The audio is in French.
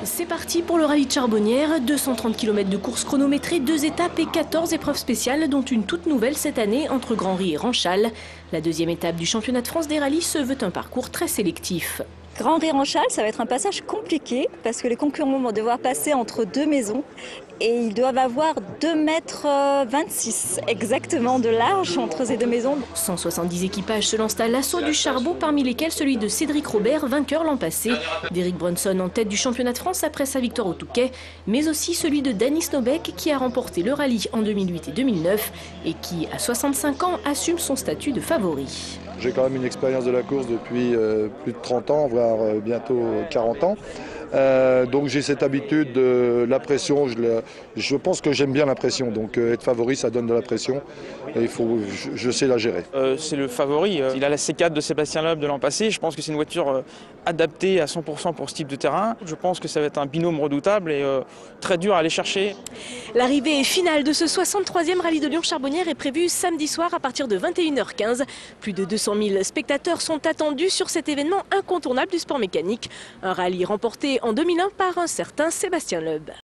C'est parti pour le rallye de Charbonnières, 230 km de course chronométrée, 2 étapes et 14 épreuves spéciales, dont une toute nouvelle cette année entre Grand-Ry et Ranchal. La deuxième étape du championnat de France des rallyes se veut un parcours très sélectif. Grand-Ry-Ranchal, ça va être un passage compliqué parce que les concurrents vont devoir passer entre deux maisons et ils doivent avoir 2,26 m exactement de large entre ces deux maisons. 170 équipages se lancent à l'assaut du charbon, parmi lesquels celui de Cédric Robert, vainqueur l'an passé, d'Eric Brunson en tête du championnat de France après sa victoire au Touquet, mais aussi celui de Danny Snowbeck qui a remporté le rallye en 2008 et 2009 et qui, à 65 ans, assume son statut de favori. J'ai quand même une expérience de la course depuis plus de 30 ans, voire bientôt 40 ans. Donc j'ai cette habitude de la pression, je pense que j'aime bien la pression, donc être favori ça donne de la pression et je sais la gérer. C'est le favori, il a la C4 de Sébastien Loeb de l'an passé, je pense que c'est une voiture adaptée à 100% pour ce type de terrain. Je pense que ça va être un binôme redoutable et très dur à aller chercher. L'arrivée finale de ce 63e rallye de Lyon-Charbonnières est prévue samedi soir à partir de 21h15. Plus de 200 000 spectateurs sont attendus sur cet événement incontournable du sport mécanique. Un rallye remporté en 2001 par un certain Sébastien Loeb.